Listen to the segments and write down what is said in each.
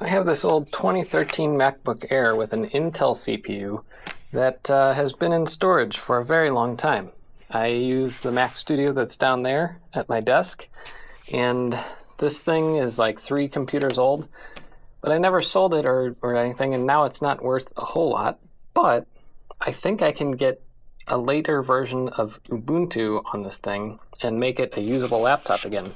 I have this old 2013 MacBook Air with an Intel CPU that has been in storage for a very long time. I use the Mac Studio that's down there at my desk, and this thing is like 3 computers old, but I never sold it or anything, and now it's not worth a whole lot, but I think I can get a later version of Ubuntu on this thing and make it a usable laptop again.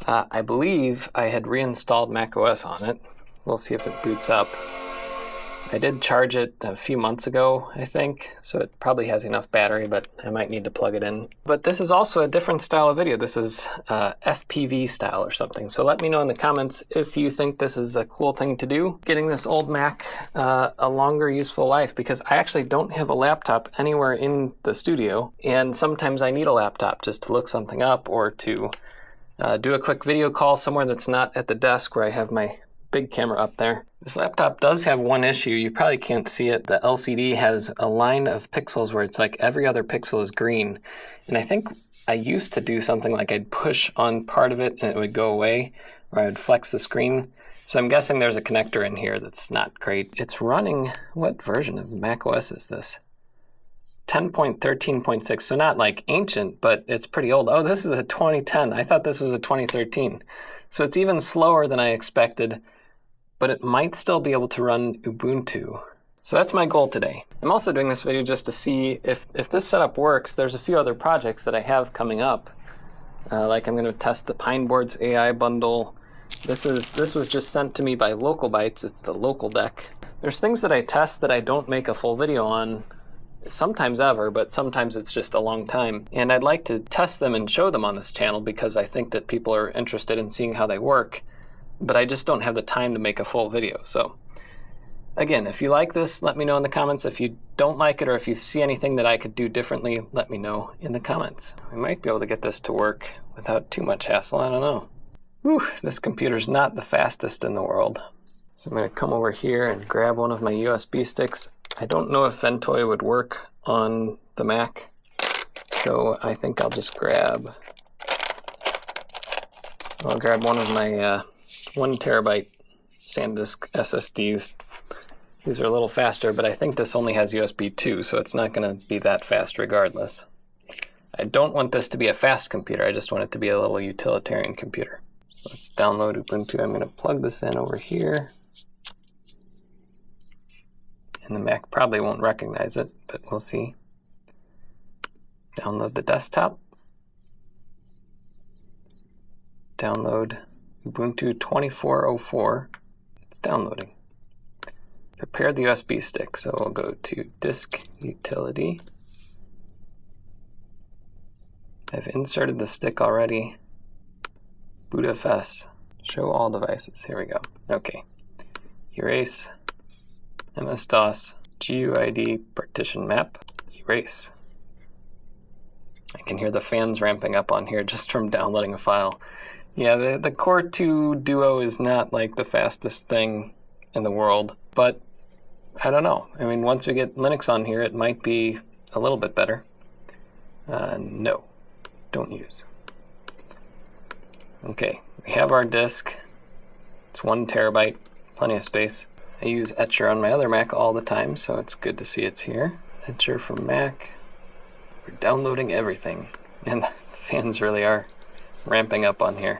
I believe I had reinstalled macOS on it. We'll see if it boots up. I did charge it a few months ago, I think, so it probably has enough battery, but I might need to plug it in. But this is also a different style of video. This is FPV style or something. So let me know in the comments if you think this is a cool thing to do, getting this old Mac a longer useful life, because I actually don't have a laptop anywhere in the studio, and sometimes I need a laptop just to look something up or to do a quick video call somewhere that's not at the desk where I have my big camera up there. This laptop does have one issue. You probably can't see it. The LCD has a line of pixels where it's like every other pixel is green. And I think I used to do something like I'd push on part of it and it would go away, or I would flex the screen. So I'm guessing there's a connector in here that's not great. It's running, what version of macOS is this? 10.13.6, so not like ancient, but it's pretty old. Oh, this is a 2010. I thought this was a 2013. So it's even slower than I expected, but it might still be able to run Ubuntu. So that's my goal today. I'm also doing this video just to see if this setup works. There's a few other projects that I have coming up. Like I'm going to test the Pineboards AI bundle. This was just sent to me by Local Bytes. It's the local deck. There's things that I test that I don't make a full video on, sometimes ever, but sometimes it's just a long time. And I'd like to test them and show them on this channel because I think that people are interested in seeing how they work, but I just don't have the time to make a full video. So again, if you like this, let me know in the comments. If you don't like it or if you see anything that I could do differently, let me know in the comments. We might be able to get this to work without too much hassle. I don't know. Whew, this computer's not the fastest in the world. So I'm going to come over here and grab one of my USB sticks. I don't know if Ventoy would work on the Mac, so I think I'll just grab one of my 1 terabyte SanDisk SSDs. These are a little faster, but I think this only has USB 2, so it's not going to be that fast regardless. I don't want this to be a fast computer, I just want it to be a little utilitarian computer. So let's download Ubuntu. I'm going to plug this in over here. And the Mac probably won't recognize it, but we'll see. Download the desktop. Download Ubuntu 2404. It's downloading. Prepare the USB stick. So we'll go to Disk Utility. I've inserted the stick already. bootfs. Show all devices. Here we go. Okay. Erase. MS-DOS, GUID partition map, erase. I can hear the fans ramping up on here just from downloading a file. Yeah, the Core 2 Duo is not like the fastest thing in the world, but I don't know. I mean, once we get Linux on here, it might be a little bit better. No, don't use. Okay, we have our disk. It's 1 terabyte, plenty of space. I use Etcher on my other Mac all the time, so it's good to see it's here. Etcher from Mac. We're downloading everything. And the fans really are ramping up on here.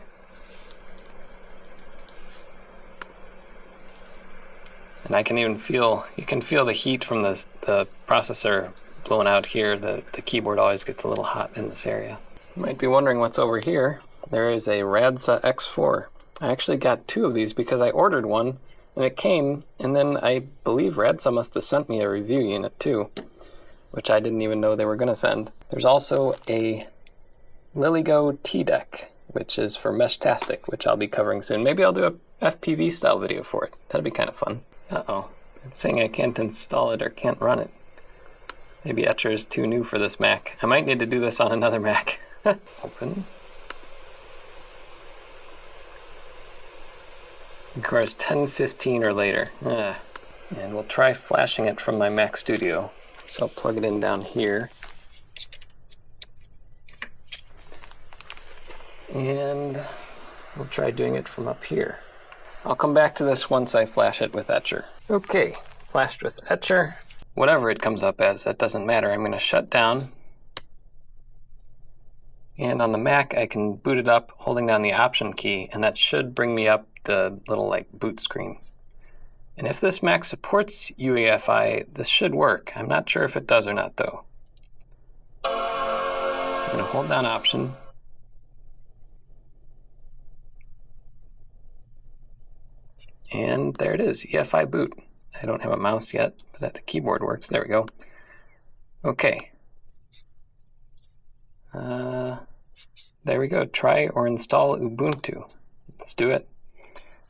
And I can even feel, you can feel the heat from the processor blowing out here. The keyboard always gets a little hot in this area. You might be wondering what's over here. There is a Radza X4. I actually got 2 of these because I ordered one, and it came, and then I believe Radza must have sent me a review unit too, which I didn't even know they were going to send. There's also a LilyGo T-Deck, which is for Meshtastic, which I'll be covering soon. Maybe I'll do a FPV style video for it. That'd be kind of fun. Uh-oh, it's saying I can't install it or can't run it. Maybe Etcher is too new for this Mac. I might need to do this on another Mac. Open. Requires 10:15 or later. And we'll try flashing it from my Mac Studio. So I'll plug it in down here. And we'll try doing it from up here. I'll come back to this once I flash it with Etcher. Okay, flashed with Etcher. Whatever it comes up as, that doesn't matter. I'm going to shut down. And on the Mac, I can boot it up holding down the Option key, and that should bring me up the little boot screen. And if this Mac supports UEFI, this should work. I'm not sure if it does or not, though. So I'm going to hold down Option. And there it is, EFI boot. I don't have a mouse yet, but the keyboard works. There we go. Okay. There we go. Try or install Ubuntu. Let's do it.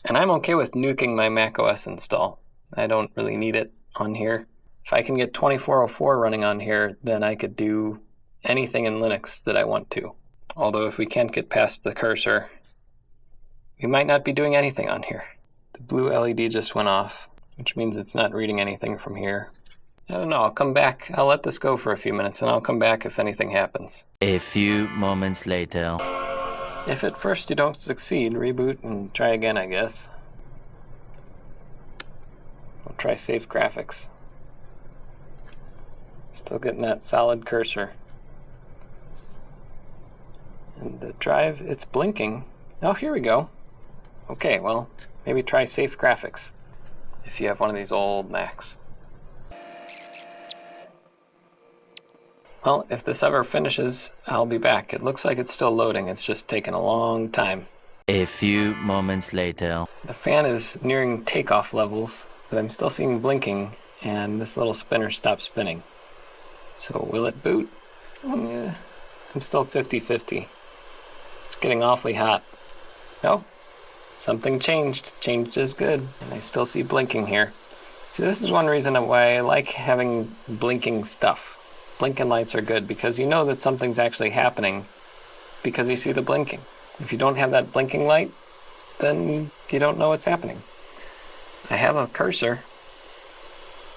And I'm okay with nuking my macOS install. I don't really need it on here. If I can get 2404 running on here, then I could do anything in Linux that I want to. Although if we can't get past the cursor, we might not be doing anything on here. The blue LED just went off, which means it's not reading anything from here. I don't know, I'll come back. I'll let this go for a few minutes and I'll come back if anything happens. A few moments later. If at first you don't succeed, reboot and try again, I guess. We'll try safe graphics. Still getting that solid cursor. And the drive, it's blinking. Oh, here we go. Okay, well, maybe try safe graphics if you have one of these old Macs. Well, if this ever finishes, I'll be back. It looks like it's still loading. It's just taking a long time. A few moments later. The fan is nearing takeoff levels, but I'm still seeing blinking, and this little spinner stopped spinning. So will it boot? Yeah, I'm still 50-50. It's getting awfully hot. No, something changed. Changed is good, and I still see blinking here. So this is one reason why I like having blinking stuff. Blinking lights are good because you know that something's actually happening because you see the blinking. If you don't have that blinking light, then you don't know what's happening. I have a cursor.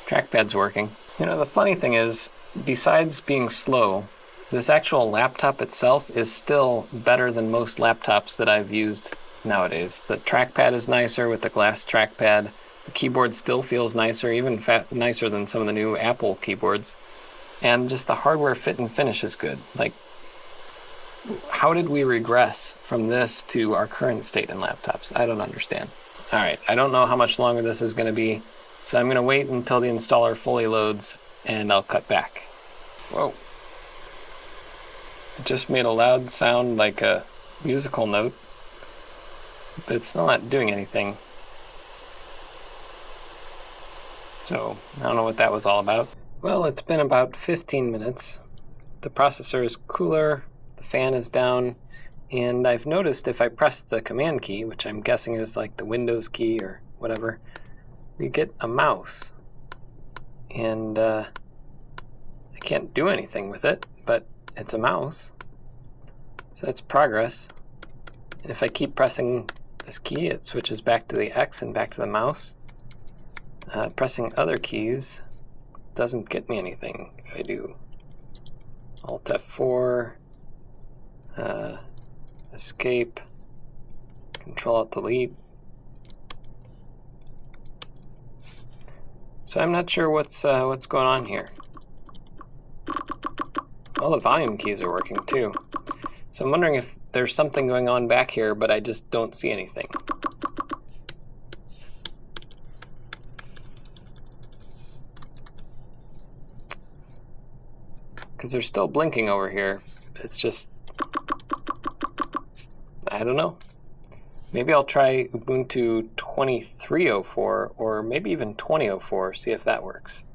Trackpad's working. You know, the funny thing is, besides being slow, this actual laptop itself is still better than most laptops that I've used nowadays. The trackpad is nicer with the glass trackpad. The keyboard still feels nicer, even nicer than some of the new Apple keyboards. And just the hardware fit and finish is good. Like, how did we regress from this to our current state in laptops? I don't understand. All right, I don't know how much longer this is going to be, so I'm going to wait until the installer fully loads, and I'll cut back. Whoa. It just made a loud sound like a musical note, but it's still not doing anything. So, I don't know what that was all about. Well, it's been about 15 minutes. The processor is cooler, the fan is down, and I've noticed if I press the command key, which I'm guessing is like the Windows key or whatever, you get a mouse. And I can't do anything with it, but it's a mouse. So that's progress. And if I keep pressing this key, it switches back to the X and back to the mouse. Pressing other keys doesn't get me anything if I do Alt F4, Escape, Control Alt Delete. So I'm not sure what's going on here. All the volume keys are working too. So I'm wondering if there's something going on back here, but I just don't see anything. Because they're still blinking over here. It's just, I don't know. Maybe I'll try Ubuntu 2304 or maybe even 2004, see if that works.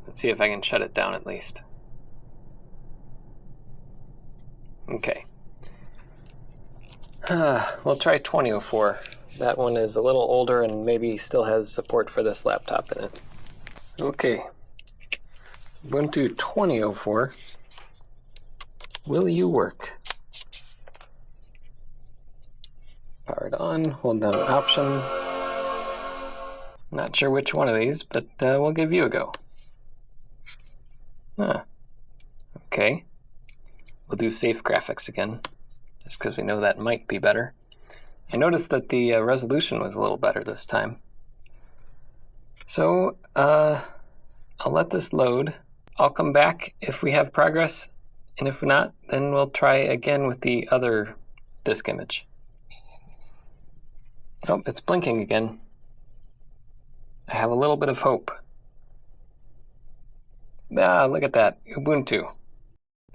Let's see if I can shut it down at least. Okay. We'll try 2004. That one is a little older and maybe still has support for this laptop in it. Okay. Ubuntu 2004. Will you work? Powered on, hold down Option. Not sure which one of these, but we'll give you a go. Okay. We'll do safe graphics again, just because we know that might be better. I noticed that the resolution was a little better this time. So I'll let this load. I'll come back if we have progress, and if not, then we'll try again with the other disk image. Oh, it's blinking again. I have a little bit of hope. Ah, look at that, Ubuntu.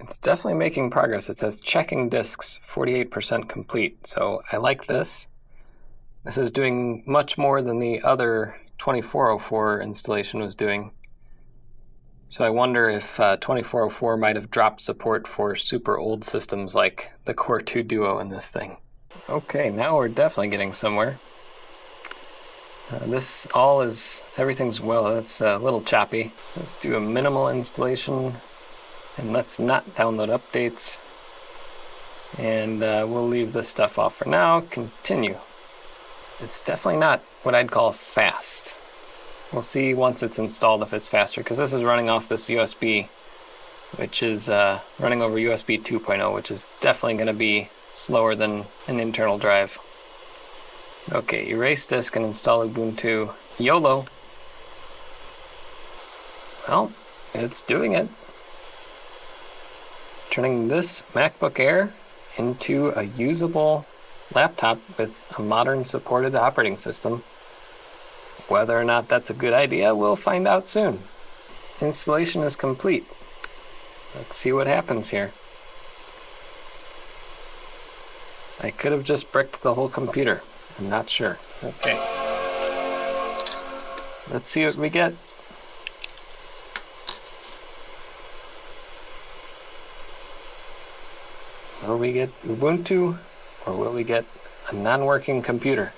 It's definitely making progress. It says checking disks 48% complete, so I like this. This is doing much more than the other 2404 installation was doing. So I wonder if 2404 might have dropped support for super old systems like the Core 2 Duo in this thing. Okay, now we're definitely getting somewhere. Everything's well, it's a little choppy. Let's do a minimal installation, and let's not download updates. And we'll leave this stuff off for now. Continue. It's definitely not what I'd call fast. We'll see once it's installed if it's faster, because this is running off this USB, which is running over USB 2.0, which is definitely going to be slower than an internal drive. Okay, erase disk and install Ubuntu. YOLO. Well, it's doing it. Turning this MacBook Air into a usable laptop with a modern supported operating system. Whether or not that's a good idea, we'll find out soon. Installation is complete. Let's see what happens here. I could have just bricked the whole computer. I'm not sure. Okay. Let's see what we get. Will we get Ubuntu, or will we get a non-working computer?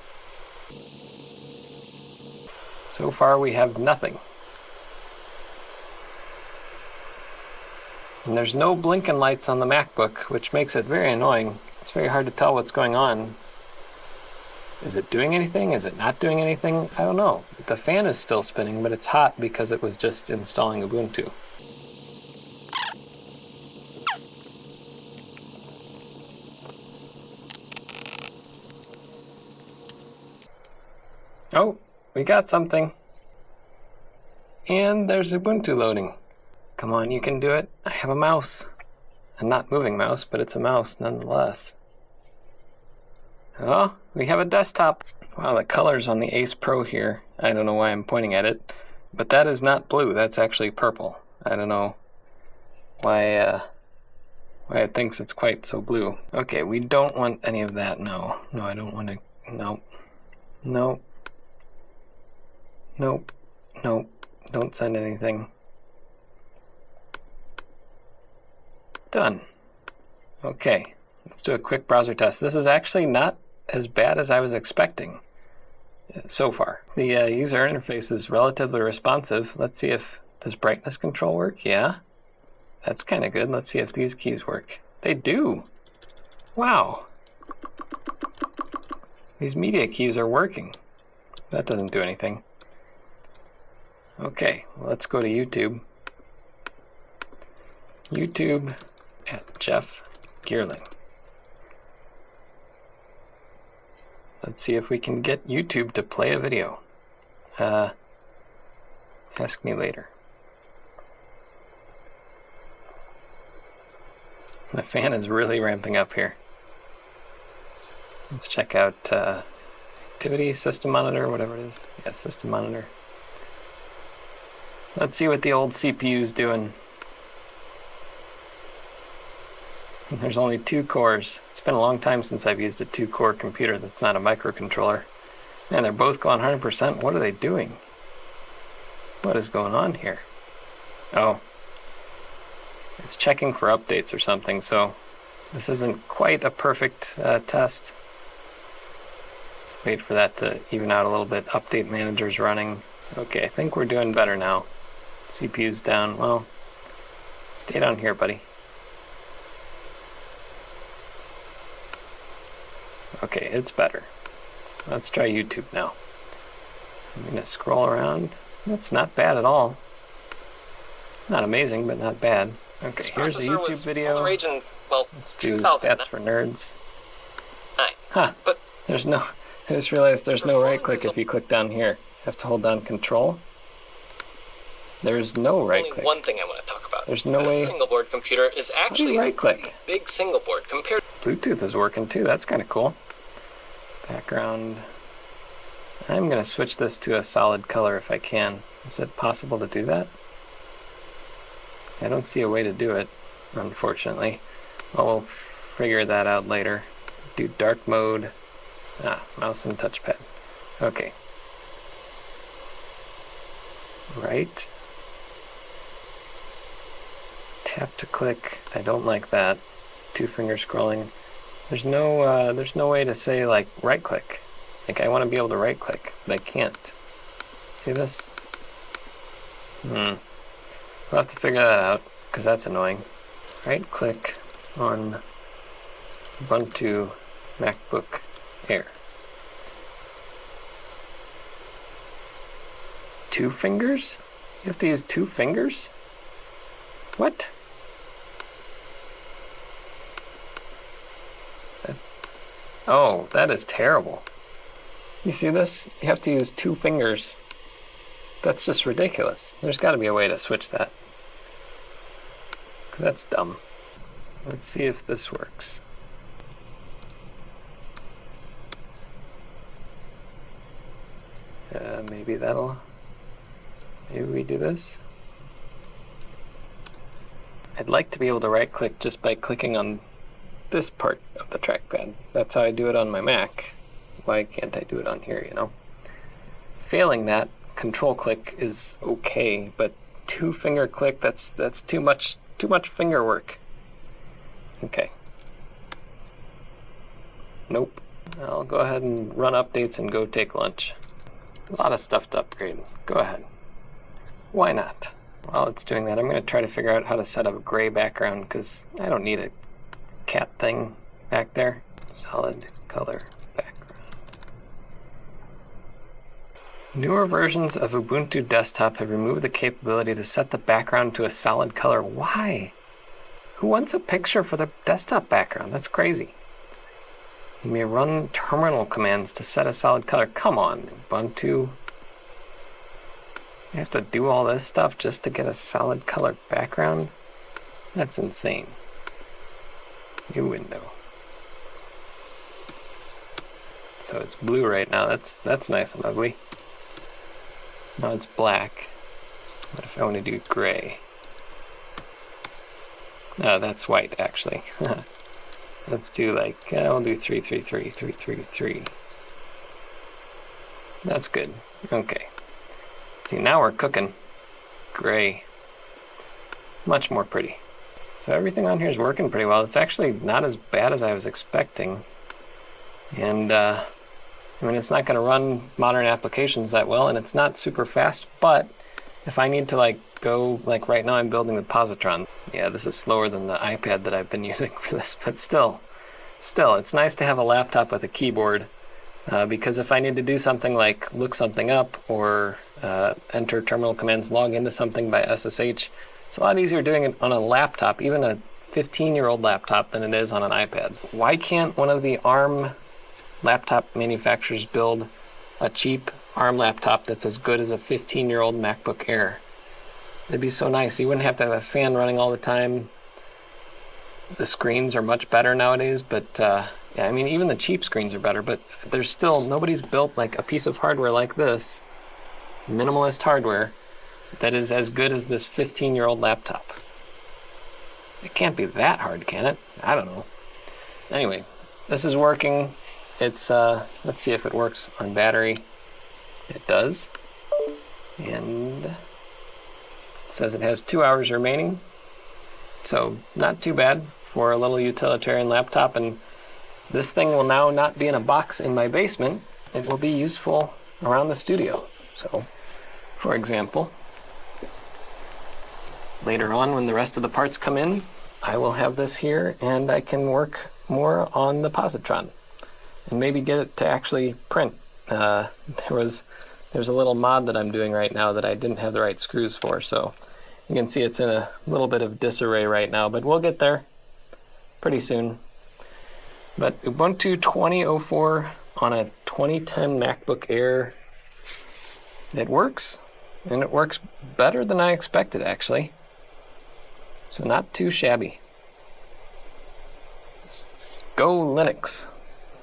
So far we have nothing. And there's no blinking lights on the MacBook, which makes it very annoying. It's very hard to tell what's going on. Is it doing anything? Is it not doing anything? I don't know. The fan is still spinning, but it's hot because it was just installing Ubuntu. Oh, we got something. And there's Ubuntu loading. Come on, you can do it. I have a mouse. A not moving mouse, but it's a mouse nonetheless. Oh, we have a desktop. Wow, the colors on the Ace Pro here. I don't know why I'm pointing at it, but that is not blue. That's actually purple. I don't know why it thinks it's quite so blue. Okay, we don't want any of that. No, I don't want to. No. Nope. Don't send anything. Done. Okay, let's do a quick browser test. This is actually not as bad as I was expecting so far. The user interface is relatively responsive. Let's see if, does brightness control work? Yeah, that's kind of good. Let's see if these keys work. They do. Wow. These media keys are working. That doesn't do anything. Okay, well, let's go to YouTube. YouTube at Jeff Geerling. Let's see if we can get YouTube to play a video. Ask me later. The fan is really ramping up here. Let's check out activity, system monitor, whatever it is. Yeah, system monitor. Let's see what the old CPU's doing. There's only 2 cores. It's been a long time since I've used a 2-core computer that's not a microcontroller. Man, they're both going 100%. What are they doing? What is going on here? Oh. It's checking for updates or something, so this isn't quite a perfect test. Let's wait for that to even out a little bit. Update manager's running. Okay, I think we're doing better now. CPU's down. Well, stay down here, buddy. Okay, it's better. Let's try YouTube now. I'm going to scroll around. That's not bad at all. Not amazing, but not bad. Okay, here's a YouTube video. Let's do Stats for Nerds. Huh. But There's no, I just realized there's no right click if you click down here. You have to hold down Control. There's no right click. Only one thing I want to talk about. There's no way. This single board computer is actually right click. a big single board compared. Bluetooth is working too. That's kind of cool. Background. I'm going to switch this to a solid color if I can. Is it possible to do that? I don't see a way to do it, unfortunately. Well, we'll figure that out later. Do dark mode. Mouse and touchpad. Okay. Right. Tap to click. I don't like that. Two finger scrolling. There's no way to say like right click. Like I want to be able to right click, but I can't. See this? We'll have to figure that out because that's annoying. Right click on Ubuntu MacBook Air. Two fingers? You have to use two fingers? What? Oh, that is terrible. You see this? You have to use two fingers. That's just ridiculous. There's got to be a way to switch that. Because that's dumb. Let's see if this works. Maybe we do this. I'd like to be able to right click just by clicking on this part of the trackpad. That's how I do it on my Mac. Why can't I do it on here, you know? Failing that, control click is okay, but two finger click, that's too much finger work. Okay. Nope. I'll go ahead and run updates and go take lunch. A lot of stuff to upgrade. Go ahead. Why not? While it's doing that, I'm going to try to figure out how to set up a gray background because I don't need a cat thing back there. Solid color background. Newer versions of Ubuntu Desktop have removed the capability to set the background to a solid color. Why? Who wants a picture for the desktop background? That's crazy. You may run terminal commands to set a solid color. Come on, Ubuntu. You have to do all this stuff just to get a solid color background? That's insane. New window. So it's blue right now. That's nice and ugly. Now it's black. What if I want to do gray? No, that's white actually. Let's do like, we'll do 333, 333. That's good. Okay. See, now we're cooking. Gray. Much more pretty. So everything on here is working pretty well. It's actually not as bad as I was expecting. And, I mean, it's not going to run modern applications that well, and it's not super fast, but if I need to, like, go, like right now I'm building the positron. Yeah, this is slower than the iPad that I've been using for this, but still, it's nice to have a laptop with a keyboard, because if I need to do something like look something up or enter terminal commands, log into something by SSH, it's a lot easier doing it on a laptop, even a 15-year-old laptop, than it is on an iPad. Why can't one of the ARM laptop manufacturers build a cheap ARM laptop that's as good as a 15-year-old MacBook Air? It'd be so nice. You wouldn't have to have a fan running all the time. The screens are much better nowadays, but yeah, I mean, even the cheap screens are better, but there's still, nobody's built like a piece of hardware like this, minimalist hardware, that is as good as this 15-year-old laptop. It can't be that hard, can it? I don't know. Anyway, this is working. It's, let's see if it works on battery. It does. And it says it has 2 hours remaining. So not too bad for a little utilitarian laptop. And this thing will now not be in a box in my basement. It will be useful around the studio. So, for example, later on when the rest of the parts come in, I will have this here and I can work more on the positron and maybe get it to actually print. There's a little mod that I'm doing right now that I didn't have the right screws for, so you can see it's in a little bit of disarray right now, but we'll get there pretty soon. But Ubuntu 20.04 on a 2010 MacBook Air, it works. And it works better than I expected, actually. So not too shabby. Go Linux.